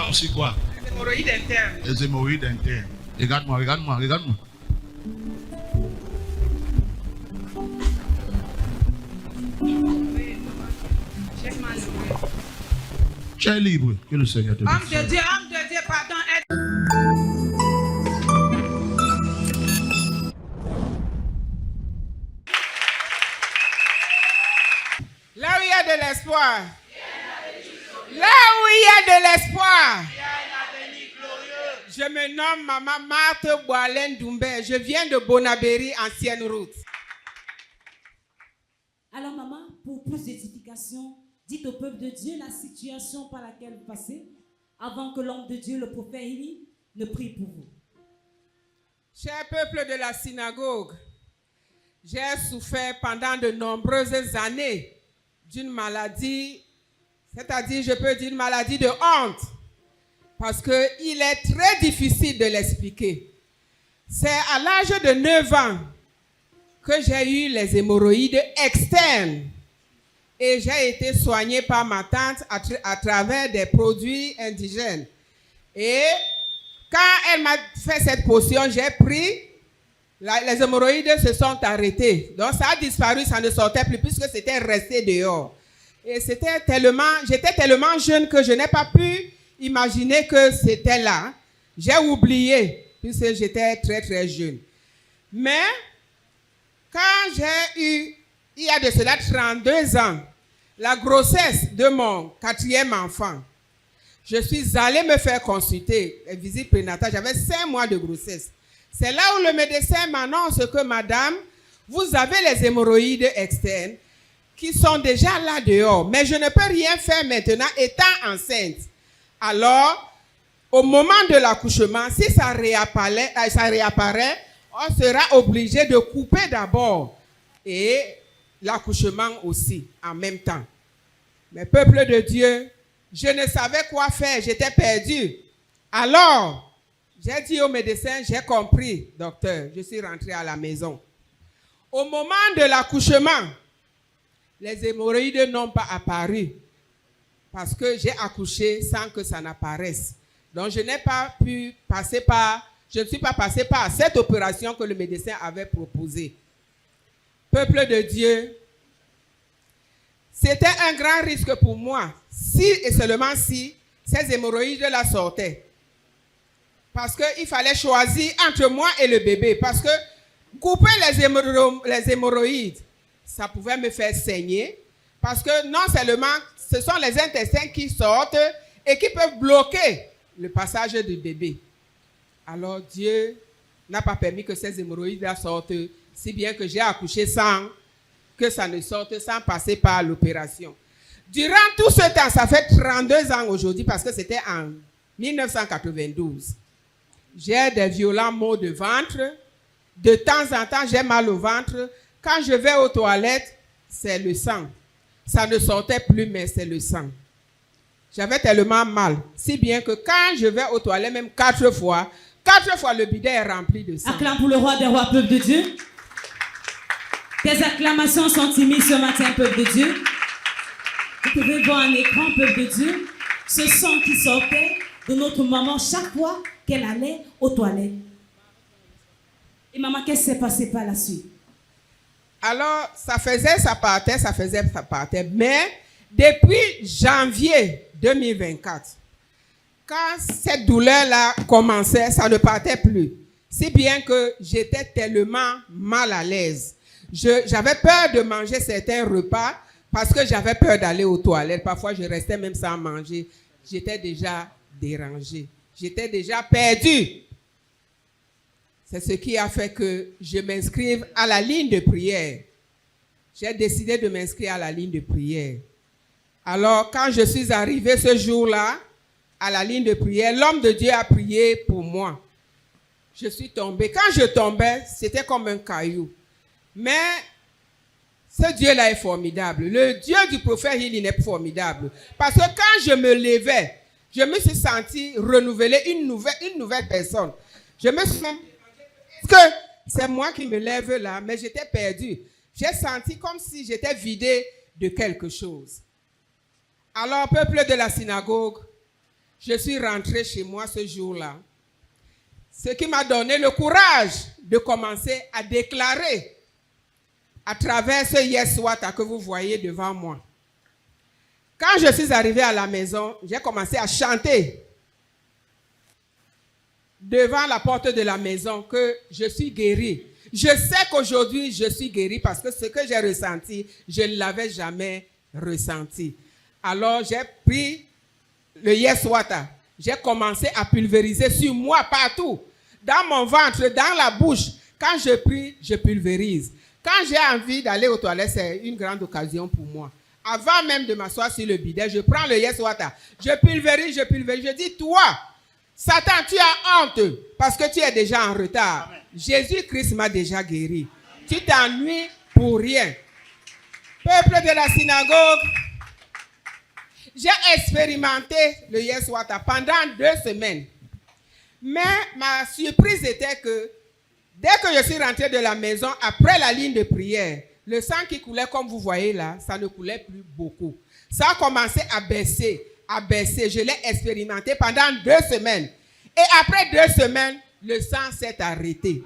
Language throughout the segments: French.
Comme c'est quoi? Les hémorroïdes internes. Les hémorroïdes internes. Regarde-moi, regarde-moi, regarde-moi. J'ai mal au cœur. Tu es libre. Que le Seigneur te bénisse. Homme de Dieu, pardon. Aide. Là où il y a de l'espoir. Là où il y a de l'espoir. Je me nomme Maman Marthe Boalen Doumbé. Je viens de Bonabéry, ancienne route. Alors maman, pour plus d'édification, dites au peuple de Dieu la situation par laquelle vous passez avant que l'homme de Dieu, le prophète Élie, ne prie pour vous. Cher peuple de la synagogue, j'ai souffert pendant de nombreuses années d'une maladie, c'est-à-dire je peux dire une maladie de honte, parce qu'il est très difficile de l'expliquer. C'est à l'âge de 9 ans que j'ai eu les hémorroïdes externes et j'ai été soignée par ma tante à travers des produits indigènes. Et quand elle m'a fait cette potion, j'ai pris, les hémorroïdes se sont arrêtés. Donc ça a disparu, ça ne sortait plus puisque c'était resté dehors. Et j'étais tellement jeune que je n'ai pas pu imaginer que c'était là. J'ai oublié puisque j'étais très très jeune. Mais quand j'ai eu, il y a de cela 32 ans, la grossesse de mon 4e enfant, je suis allée me faire consulter, visite prénatale, j'avais 5 mois de grossesse. C'est là où le médecin m'annonce que madame, vous avez les hémorroïdes externes qui sont déjà là dehors, mais je ne peux rien faire maintenant étant enceinte. Alors, au moment de l'accouchement, si ça réapparaît, on sera obligé de couper d'abord et l'accouchement aussi en même temps. Mais peuple de Dieu, je ne savais quoi faire, j'étais perdue. Alors, j'ai dit au médecin, j'ai compris, docteur, je suis rentrée à la maison. Au moment de l'accouchement, les hémorroïdes n'ont pas apparu parce que j'ai accouché sans que ça n'apparaisse. Donc, je n'ai pas pu passer par, je ne suis pas passée par cette opération que le médecin avait proposée. Peuple de Dieu, c'était un grand risque pour moi, si et seulement si ces hémorroïdes-là sortaient. Parce qu'il fallait choisir entre moi et le bébé. Parce que couper les hémorroïdes, ça pouvait me faire saigner. Parce que non seulement ce sont les intestins qui sortent et qui peuvent bloquer le passage du bébé. Alors Dieu n'a pas permis que ces hémorroïdes-là sortent, si bien que j'ai accouché sans que ça ne sorte, sans passer par l'opération. Durant tout ce temps, ça fait 32 ans aujourd'hui, parce que c'était en 1992. J'ai des violents maux de ventre. De temps en temps, j'ai mal au ventre. Quand je vais aux toilettes, c'est le sang. Ça ne sortait plus, mais c'est le sang. J'avais tellement mal, si bien que quand je vais aux toilettes, même 4 fois, le bidet est rempli de sang. Acclame pour le roi des rois, peuple de Dieu. Tes acclamations sont timides ce matin, peuple de Dieu. Vous pouvez voir un écran, peuple de Dieu, ce sang qui sortait de notre maman chaque fois qu'elle allait aux toilettes. Et maman, qu'est-ce qui s'est passé par la suite? Alors, ça faisait, ça partait. Mais depuis janvier 2024, quand cette douleur-là commençait, ça ne partait plus. Si bien que j'étais tellement mal à l'aise. J'avais peur de manger certains repas parce que j'avais peur d'aller aux toilettes. Parfois, je restais même sans manger. J'étais déjà dérangée. J'étais déjà perdue. C'est ce qui a fait que je m'inscrive à la ligne de prière. J'ai décidé de m'inscrire à la ligne de prière. Alors, quand je suis arrivée ce jour-là, à la ligne de prière, l'homme de Dieu a prié pour moi. Je suis tombée. Quand je tombais, c'était comme un caillou. Mais ce Dieu-là est formidable. Le Dieu du prophète, il est formidable. Parce que quand je me levais, je me suis sentie renouvelée, une nouvelle personne. Je me suis dit que c'est moi qui me lève là, mais j'étais perdue. J'ai senti comme si j'étais vidée de quelque chose. Alors, peuple de la synagogue, je suis rentrée chez moi ce jour-là, ce qui m'a donné le courage de commencer à déclarer à travers ce Yeswata que vous voyez devant moi. Quand je suis arrivée à la maison, j'ai commencé à chanter devant la porte de la maison que je suis guérie. Je sais qu'aujourd'hui, je suis guérie parce que ce que j'ai ressenti, je ne l'avais jamais ressenti. Alors, j'ai pris le Yeswata. J'ai commencé à pulvériser sur moi partout. Dans mon ventre, dans la bouche. Quand je prie, je pulvérise. Quand j'ai envie d'aller aux toilettes, c'est une grande occasion pour moi. Avant même de m'asseoir sur le bidet, je prends le Yeswata. Je pulvérise. Je dis, toi, Satan, tu as honte parce que tu es déjà en retard. Jésus-Christ m'a déjà guéri. Tu t'ennuies pour rien. Peuple de la synagogue, j'ai expérimenté le Yeswata pendant 2 semaines. Mais ma surprise était que dès que je suis rentrée de la maison, après la ligne de prière, le sang qui coulait comme vous voyez là, ça ne coulait plus beaucoup. Ça a commencé à baisser, à baisser. Je l'ai expérimenté pendant 2 semaines. Et après 2 semaines, le sang s'est arrêté.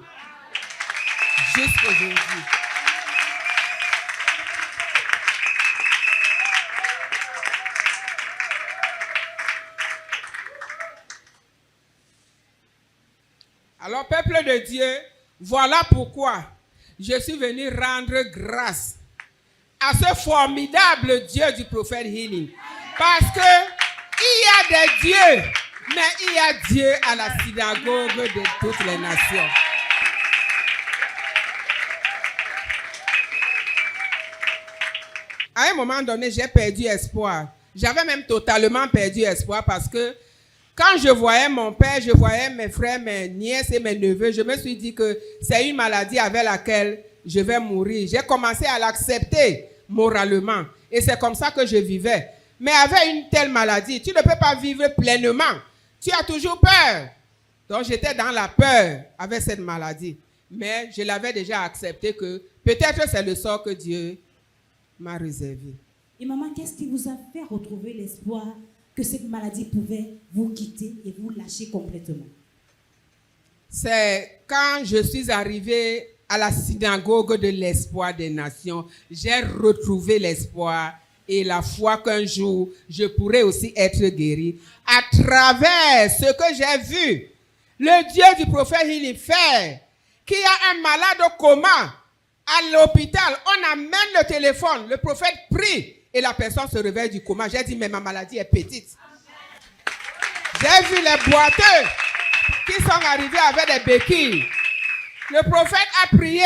Jusqu'aujourd'hui. Alors, peuple de Dieu, voilà pourquoi je suis venu rendre grâce à ce formidable Dieu du prophète Healing. Parce que il y a des dieux, mais il y a Dieu à la synagogue de toutes les nations. À un moment donné, j'ai perdu espoir. J'avais même totalement perdu espoir parce que quand je voyais mon père, je voyais mes frères, mes nièces et mes neveux, je me suis dit que c'est une maladie avec laquelle je vais mourir. J'ai commencé à l'accepter moralement. Et c'est comme ça que je vivais. Mais avec une telle maladie, tu ne peux pas vivre pleinement. Tu as toujours peur. Donc j'étais dans la peur avec cette maladie. Mais je l'avais déjà accepté que peut-être c'est le sort que Dieu m'a réservé. Et maman, qu'est-ce qui vous a fait retrouver l'espoir que cette maladie pouvait vous quitter et vous lâcher complètement? C'est quand je suis arrivée à la synagogue de l'espoir des nations, j'ai retrouvé l'espoir et la foi qu'un jour, je pourrais aussi être guéri à travers ce que j'ai vu. Le Dieu du prophète Healing fait qu'il y a un malade au coma à l'hôpital. On amène le téléphone, le prophète prie et la personne se réveille du coma. J'ai dit, mais ma maladie est petite. J'ai vu les boiteux qui sont arrivés avec des béquilles. Le prophète a prié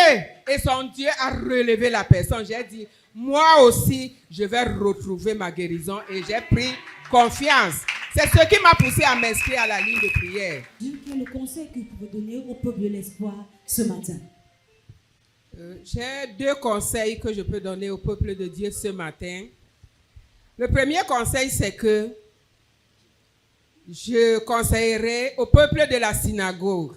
et son Dieu a relevé la personne. J'ai dit, moi aussi, je vais retrouver ma guérison et j'ai pris confiance. C'est ce qui m'a poussé à m'inscrire à la ligne de prière. Quel est le conseil que vous pouvez donner au peuple de l'espoir ce matin? J'ai 2 conseils que je peux donner au peuple de Dieu ce matin. Le premier conseil, c'est que je conseillerais au peuple de la synagogue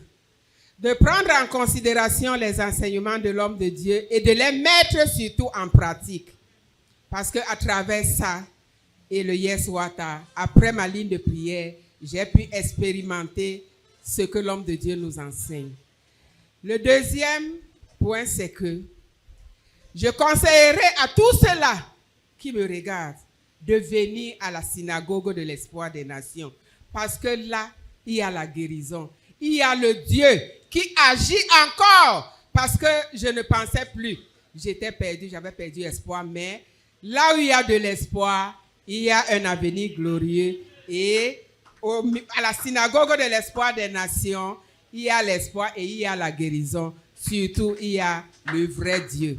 de prendre en considération les enseignements de l'homme de Dieu et de les mettre surtout en pratique. Parce qu'à travers ça et le Yeswata, après ma ligne de prière, j'ai pu expérimenter ce que l'homme de Dieu nous enseigne. Le deuxième point, c'est que je conseillerais à tous ceux-là qui me regardent de venir à la synagogue de l'espoir des nations. Parce que là, il y a la guérison. Il y a le Dieu qui agit encore. Parce que je ne pensais plus. J'étais perdu, j'avais perdu espoir. Mais là où il y a de l'espoir, il y a un avenir glorieux. Et à la synagogue de l'espoir des nations, il y a l'espoir et il y a la guérison. Surtout, il y a le vrai Dieu.